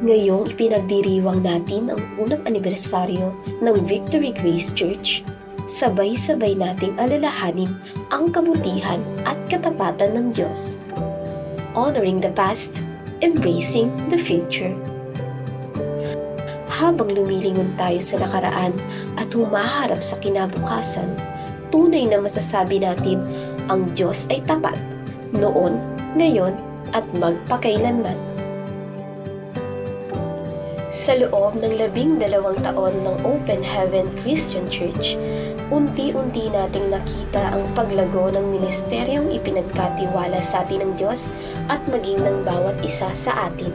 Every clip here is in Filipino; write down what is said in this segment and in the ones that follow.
Ngayong ipinagdiriwang natin ang unang anibersaryo ng Victory Grace Church, sabay-sabay nating alalahanin ang kabutihan at katapatan ng Diyos. Honoring the past, embracing the future. Habang lumilingon tayo sa nakaraan at humaharap sa kinabukasan, tunay na masasabi natin ang Diyos ay tapat, noon, ngayon, at magpakailanman. Sa loob ng 12 taon ng Open Heaven Christian Church, unti-unti nating nakita ang paglago ng ministeryong ipinagkatiwala sa atin ng Diyos at maging ng bawat isa sa atin.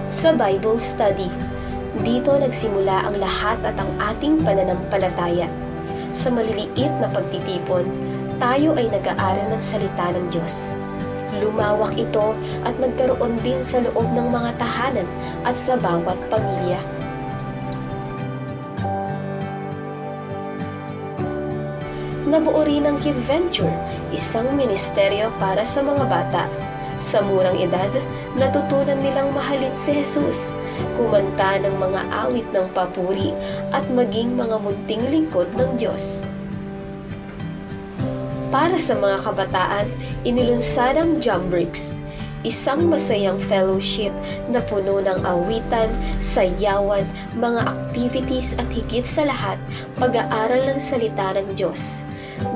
Sa Bible Study, dito nagsimula ang lahat at ang ating pananampalataya. Sa maliliit na pagtitipon, tayo ay nag-aaral ng salita ng Diyos. Lumawak ito at nagkaroon din sa loob ng mga tahanan at sa bawat pamilya. Nabuo rin ang Kid Venture, isang ministeryo para sa mga bata. Sa murang edad, natutunan nilang mahalin si Jesus, kumanta ng mga awit ng papuri at maging mga munting lingkod ng Diyos. Para sa mga kabataan, inilunsad ang Jambricks, isang masayang fellowship na puno ng awitan, sayawan, mga activities at higit sa lahat, pag-aaral ng salita ng Diyos.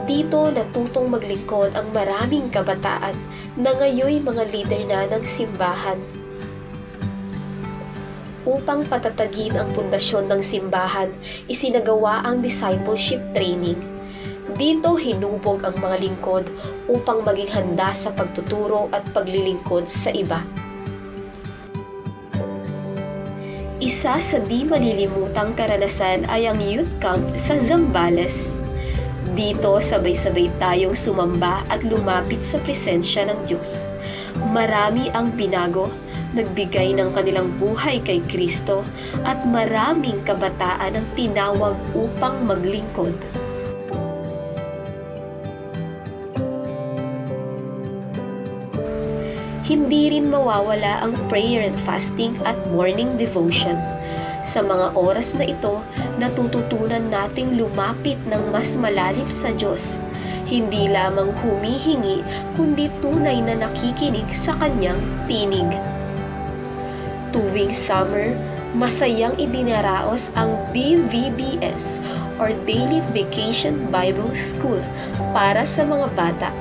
Dito natutong maglingkod ang maraming kabataan na ngayoy mga leader na ng simbahan. Upang patatagin ang pundasyon ng simbahan, isinagawa ang discipleship training. Dito hinubog ang mga lingkod upang maging handa sa pagtuturo at paglilingkod sa iba. Isa sa di malilimutang karanasan ay ang youth camp sa Zambales. Dito sabay-sabay tayong sumamba at lumapit sa presensya ng Diyos. Marami ang binago, nagbigay ng kanilang buhay kay Kristo at maraming kabataan ang tinawag upang maglingkod. Hindi rin mawawala ang prayer and fasting at morning devotion. Sa mga oras na ito, natututunan nating lumapit ng mas malalim sa Diyos. Hindi lamang humihingi, kundi tunay na nakikinig sa Kanyang tinig. Tuwing summer, masayang idinaraos ang DVBS or Daily Vacation Bible School para sa mga bata.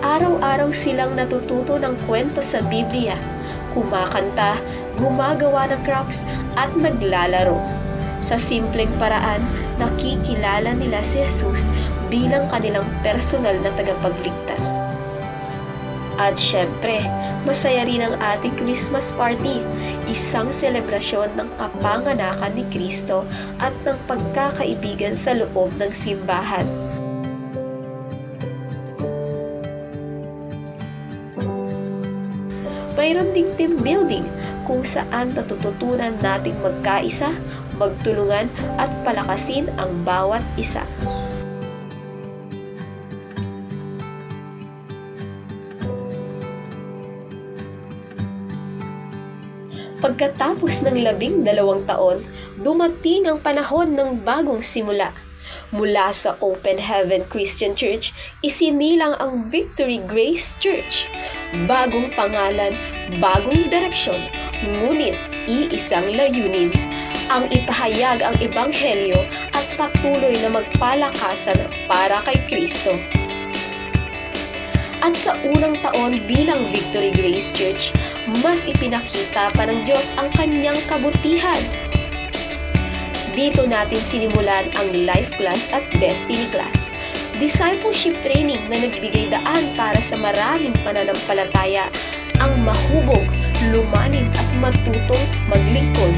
Araw-araw silang natututo ng kwento sa Biblia, kumakanta, gumagawa ng crafts at naglalaro. Sa simpleng paraan, nakikilala nila si Jesus bilang kanilang personal na tagapagligtas. At syempre, masaya rin ang ating Christmas party, isang selebrasyon ng kapanganakan ni Kristo at ng pagkakaibigan sa loob ng simbahan. Mayroon ding team building kung saan natututunan nating magkaisa, magtulungan at palakasin ang bawat isa. Pagkatapos ng 12 taon, dumating ang panahon ng bagong simula. Mula sa Open Heaven Christian Church, isinilang ang Victory Grace Church. Bagong pangalan, bagong direksyon, ngunit iisang layunin. Ang ipahayag ang Ebanghelyo at patuloy na magpalakasan para kay Kristo. At sa unang taon bilang Victory Grace Church, mas ipinakita pa ng Diyos ang Kanyang kabutihan. Dito natin sinimulan ang Life Class at Destiny Class, discipleship training na nagbigay daan para sa maraming pananampalataya ang mahubog, lumalim at matutong maglingkod.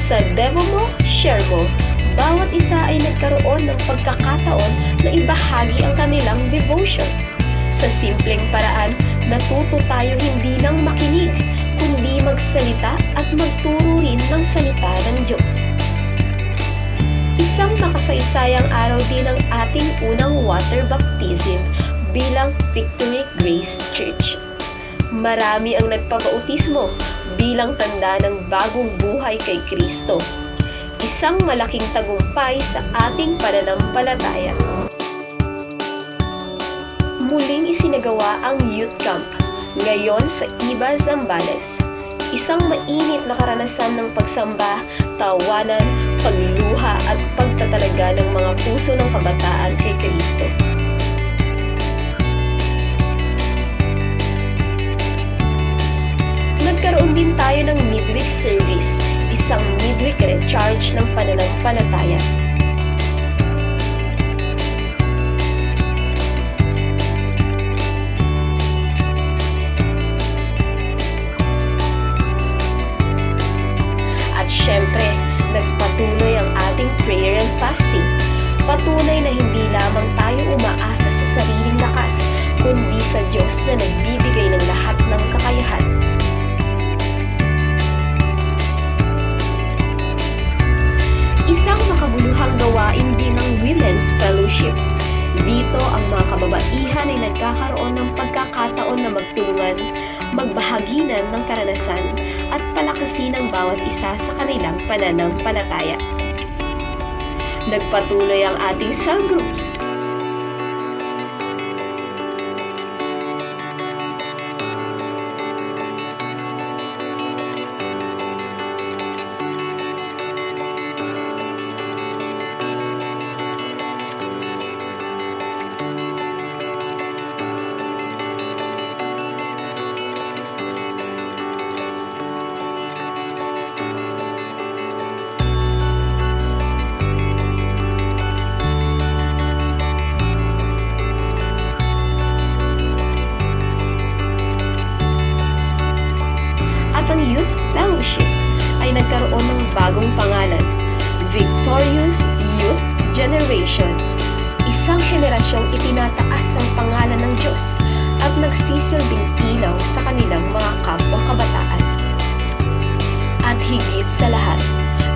Sa Devo Mo, Share Mo, bawat isa ay nagkaroon ng pagkakataon na ibahagi ang kanilang devotion. Sa simpleng paraan, natuto tayo hindi lang makinig, kundi magsalita at magturo rin ng salita ng Diyos. Isa Isang makasaysayang araw din ang ating unang water baptism bilang Victory Grace Church. Marami ang nagpabautismo bilang tanda ng bagong buhay kay Kristo. Isang malaking tagumpay sa ating pananampalataya. Muling isinagawa ang youth camp, ngayon sa Iba, Zambales. Isang mainit na karanasan ng pagsamba, tawanan, pagluha at pagtatalaga ng mga puso ng kabataan kay Kristo. Nagkaroon din tayo ng midweek service, isang midweek recharge ng pananampalataya. Siyempre, nagpatuloy ang ating prayer and fasting. Patunay na hindi lamang tayo umaasa sa sariling lakas, kundi sa Diyos na nagbibigay ng lahat ng kakayahan. Isang makabuluhang gawain din ng Women's Fellowship. Dito, ang mga kababaihan ay nagkakaroon ng pagkakataon na magtulungan, magbahaginan ng karanasan, at palakasin ang bawat isa sa kanilang pananampalataya. Nagpatuloy ang ating cell groups. Ang Youth Fellowship ay nagkaroon ng bagong pangalan, Victorious Youth Generation. Isang henerasyong itinataas ang pangalan ng Diyos at nagsisilbing ilaw sa kanilang mga kapwa kabataan. At higit sa lahat,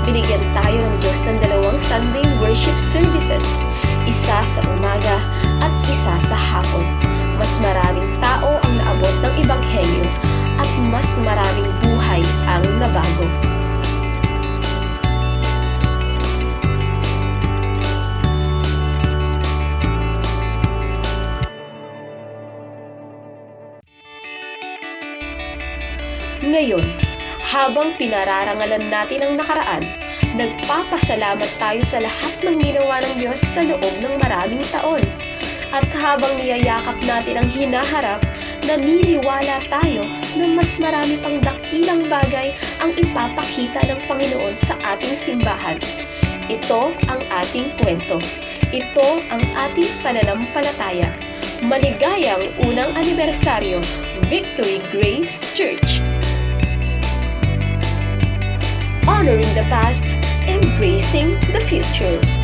binigyan tayo ng Diyos ng 2 Sunday worship services, isa sa umaga at isa sa hapon. Mas maraming tao ang naabot ng Ebanghelyo at mas maraming buhay ang nabago. Ngayon, habang pinararangalan natin ang nakaraan, nagpapasalamat tayo sa lahat ng ginawa ng Diyos sa loob ng maraming taon. At habang niyayakap natin ang hinaharap, naniniwala tayo na mas marami pang dakilang bagay ang ipapakita ng Panginoon sa ating simbahan. Ito ang ating kwento. Ito ang ating pananampalataya. Maligayang unang anibersaryo, Victory Grace Church. Honoring the past, embracing the future.